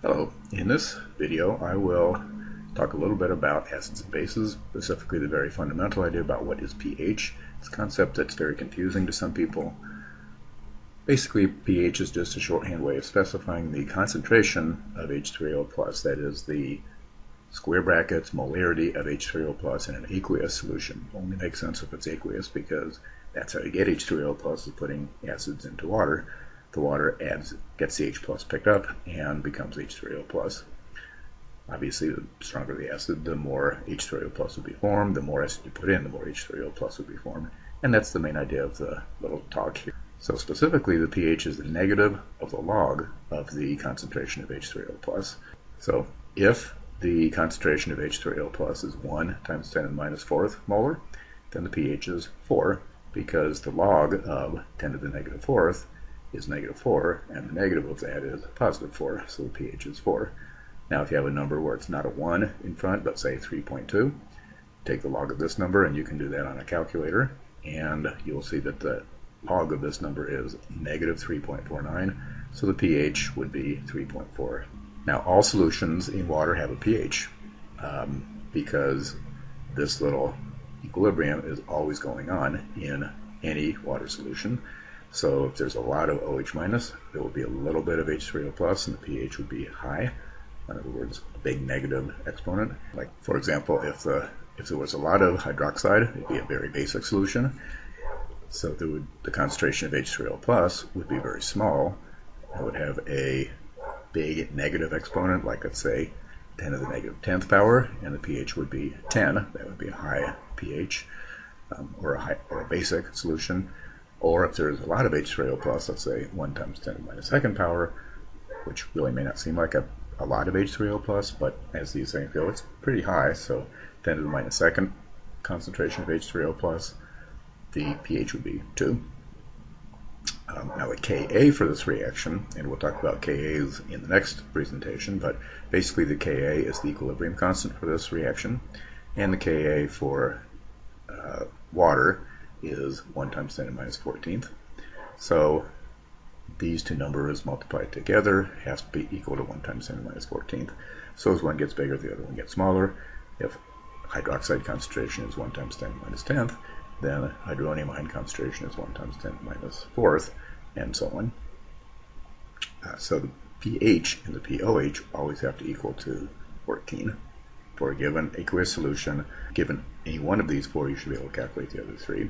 Hello, in this video I will talk a little bit about acids and bases, specifically the very fundamental idea about what is pH. It's a concept that's very confusing to some people. Basically, pH is just a shorthand way of specifying the concentration of H3O+, that is the square brackets molarity of H3O+ in an aqueous solution. Only makes sense if it's aqueous because that's how you get H3O+, is putting acids into water. The water gets the H plus picked up and becomes H3O+. Obviously, the stronger the acid, the more H3O+ would be formed. The more acid you put in, the more H3O+ would be formed. And that's the main idea of the little talk here. So specifically, the pH is the negative of the log of the concentration of H3O+. So if the concentration of H3O+ is 1 times 10 to the minus 4th molar, then the pH is 4, because the log of 10 to the negative 4th is negative 4, and the negative of that is positive 4, so the pH is 4. Now if you have a number where it's not a 1 in front, but say 3.2, take the log of this number, and you can do that on a calculator, and you'll see that the log of this number is negative 3.49, so the pH would be 3.4. Now all solutions in water have a pH, because this little equilibrium is always going on in any water solution. So if there's a lot of OH minus, there will be a little bit of H3O plus, and the pH would be high. In other words, a big negative exponent. Like, for example, if there was a lot of hydroxide, it'd be a very basic solution. So the concentration of H3O plus would be very small. It would have a big negative exponent, like let's say 10 to the negative 10th power, and the pH would be 10. That would be a high pH, or a basic solution. Or if there's a lot of H3O plus, let's say 1 times 10 to the minus 2nd power, which really may not seem like a lot of H3O plus, but as these things go, it's pretty high. So 10 to the minus 2nd concentration of H3O plus, the pH would be 2. Now the Ka for this reaction, and we'll talk about Kas in the next presentation, but basically the Ka is the equilibrium constant for this reaction, and the Ka for water is 1 times 10 to the minus 14th. So these two numbers multiplied together has to be equal to 1 times 10 to the minus 14th. So as one gets bigger, the other one gets smaller. If hydroxide concentration is 1 times 10 to the minus 10th, then hydronium ion concentration is 1 times 10 to the minus 4th, and so on. So the pH and the pOH always have to equal to 14. For a given aqueous solution, given any one of these four, you should be able to calculate the other three.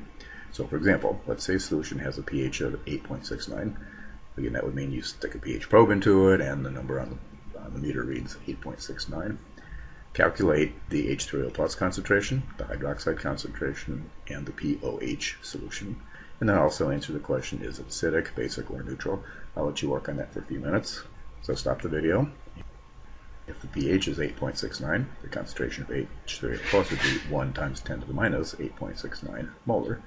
So for example, let's say a solution has a pH of 8.69. Again, that would mean you stick a pH probe into it, and the number on the meter reads 8.69. Calculate the H3O plus concentration, the hydroxide concentration, and the pOH solution. And then also answer the question, is it acidic, basic, or neutral? I'll let you work on that for a few minutes. So stop the video. If the pH is 8.69, the concentration of H3O plus would be 1 times 10 to the minus 8.69 molar.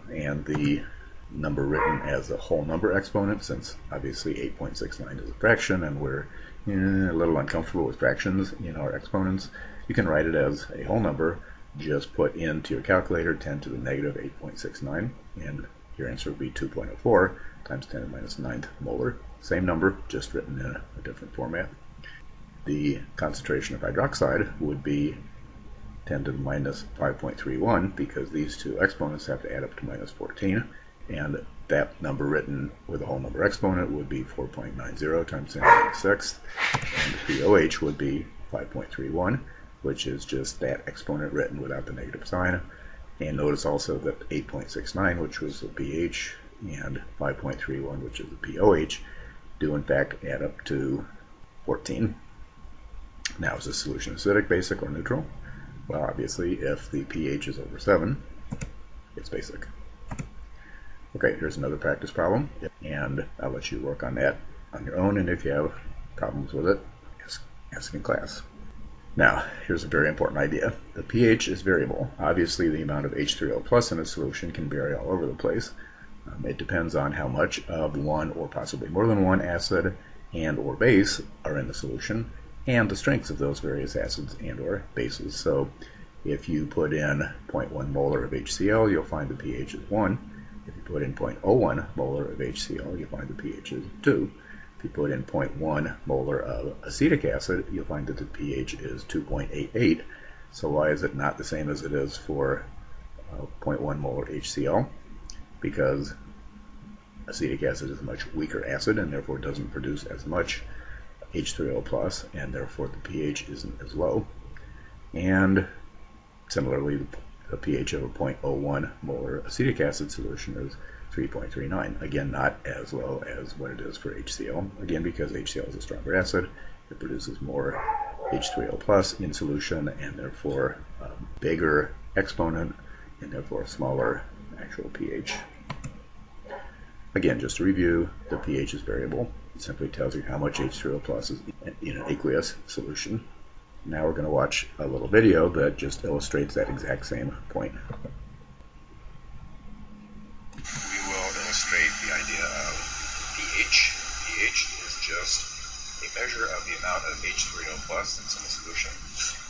And the number written as a whole number exponent, since obviously 8.69 is a fraction and we're a little uncomfortable with fractions in our exponents, you can write it as a whole number. Just put into your calculator 10 to the negative 8.69, and your answer would be 2.04 times 10 to the minus 9th molar. Same number, just written in a different format. The concentration of hydroxide would be 10 to the minus 5.31, because these two exponents have to add up to minus 14, and that number written with a whole number exponent would be 4.90 times 10 to the minus 6th, and the pOH would be 5.31, which is just that exponent written without the negative sign. And notice also that 8.69, which was the pH, and 5.31, which is the pOH, do in fact add up to 14. Now, is this solution acidic, basic, or neutral? Well, obviously, if the pH is over 7, it's basic. Okay, here's another practice problem, and I'll let you work on that on your own, and if you have problems with it, ask in class. Now, here's a very important idea. The pH is variable. Obviously, the amount of H3O plus in a solution can vary all over the place. It depends on how much of one or possibly more than one acid and or base are in the solution, and the strengths of those various acids and or bases. So if you put in 0.1 molar of HCl, you'll find the pH is 1. If you put in 0.01 molar of HCl, you'll find the pH is 2. If you put in 0.1 molar of acetic acid, you'll find that the pH is 2.88. So why is it not the same as it is for 0.1 molar HCl? Because acetic acid is a much weaker acid and therefore doesn't produce as much H3O+, and therefore the pH isn't as low. And similarly, the pH of a 0.01 molar acetic acid solution is 3.39. Again, not as low as what it is for HCl. Again, because HCl is a stronger acid, it produces more H3O+ in solution, and therefore a bigger exponent, and therefore a smaller actual pH. Again, just to review, the pH is variable. It simply tells you how much H3O+ is in an aqueous solution. Now we're going to watch a little video that just illustrates that exact same point. We will illustrate the idea of pH. pH is just a measure of the amount of H3O+ that's in the solution.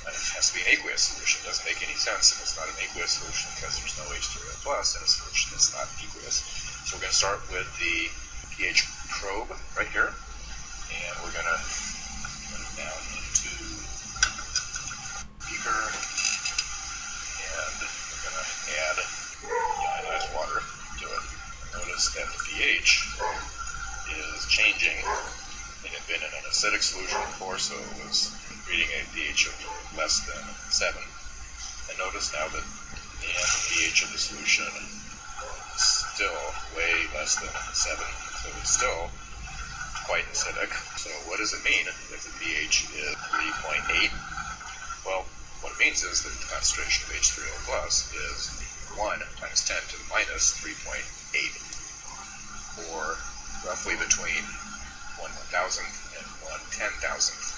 And it has to be an aqueous solution. It doesn't make any sense if it's not an aqueous solution because there's no H3O+ in a solution that's not aqueous. So we're going to start with the pH probe right here, and we're going to put it down into beaker, and we're going to add ionized water to it. Notice that the pH is changing. It had been in an acidic solution before, so it was reading a pH of less than 7. And notice now that the pH of the solution is still way less than 7, so it's still quite acidic. So what does it mean if the pH is 3.8? Well, what it means is that the concentration of H3O+ is 1 times 10 to the minus 3.8, or roughly between 1/1000th and 1/10,000th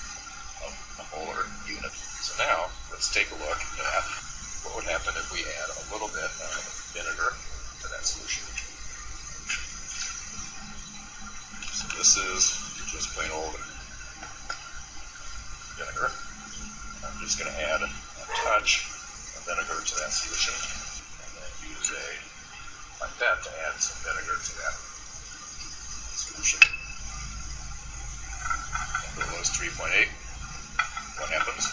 of a molar unit. So now, let's take a look at what would happen if we add a little bit of vinegar to that solution. So this is just plain old vinegar. I'm just going to add a touch of vinegar to that solution, and then use a pipette to add some vinegar to that solution. And below is 3.8. What happens?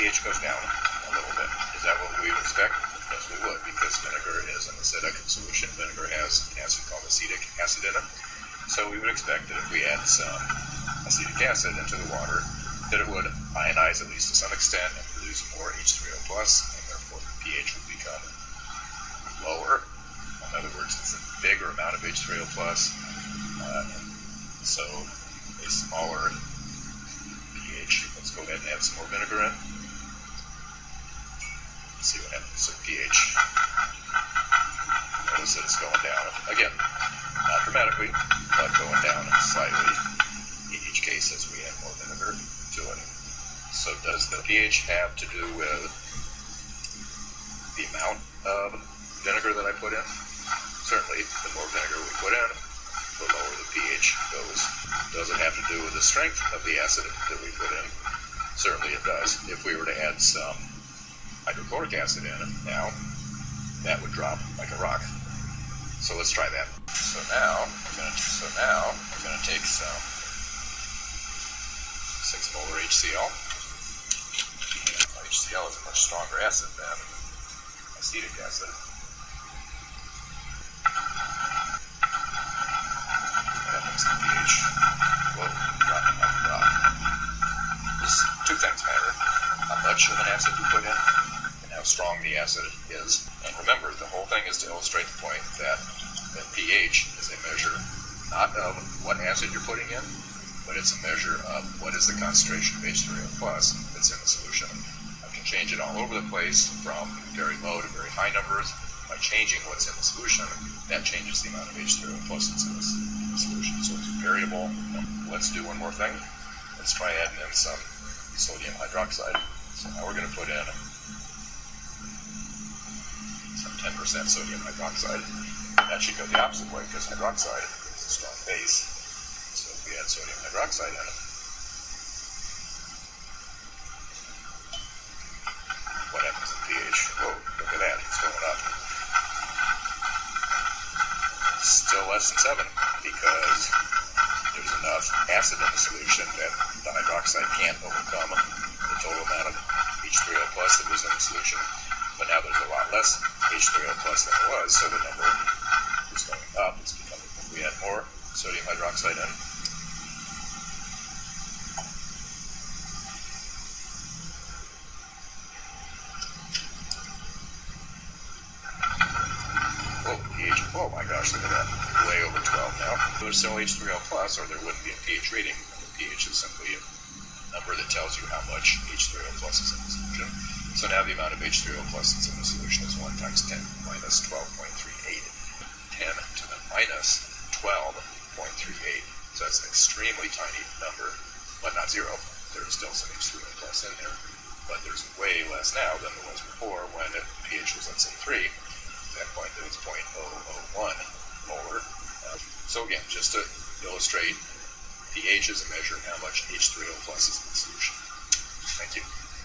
pH goes down a little bit. Is that what we would expect? Yes, we would, because vinegar is an acidic solution. Vinegar has an acid called acetic acid in it. So we would expect that if we add some acetic acid into the water, that it would ionize at least to some extent and produce more H3O+, and therefore the pH would become lower. In other words, it's a bigger amount of H3O+, so a smaller pH. Let's go ahead and add some more vinegar in. See what happens to pH. Notice that it's going down. Again, not dramatically, but going down slightly in each case as we add more vinegar to it. So does the pH have to do with the amount of vinegar that I put in? Certainly, the more vinegar we put in, the lower the pH goes. Does it have to do with the strength of the acid that we put in? Certainly it does. If we were to add some hydrochloric acid in now, that would drop like a rock. So let's try that. So now I'm going to take some 6 molar HCl. HCl is a much stronger acid than acetic acid. That makes the pH dropping like a rock. Two things matter: how much of an acid you put in and how strong the acid is. And remember, the whole thing is to illustrate the point that pH is a measure not of what acid you're putting in, but it's a measure of what is the concentration of H3O+ that's in the solution. I can change it all over the place from very low to very high numbers. By changing what's in the solution, that changes the amount of H3O+ that's in the solution. So it's variable. Let's do one more thing. Let's try adding in some sodium hydroxide. So now we're going to put in some 10% sodium hydroxide. That should go the opposite way because hydroxide is a strong base. So if we add sodium hydroxide in it, what happens to pH? Whoa, look at that, it's going up. Still less than 7 because enough acid in the solution that the hydroxide can't overcome the total amount of H3O plus that was in the solution. But now there's a lot less H3O plus than there was, so the number is going up. It's becoming, if we add more sodium hydroxide in, pH, oh my gosh, look at that, way over 12 now. There's still H3O plus, or there wouldn't be a pH rating. The pH is simply a number that tells you how much H3O plus is in the solution. So now the amount of H3O plus that's in the solution is 1 times 10 minus 12.38. 10 to the minus 12.38. So that's an extremely tiny number, but not zero. There is still some H3O plus in there, but there's way less now than there was before when pH was, let's say, 3. At that point, there was 0.001 molar. So again, just to illustrate, pH is a measure of how much H3O plus is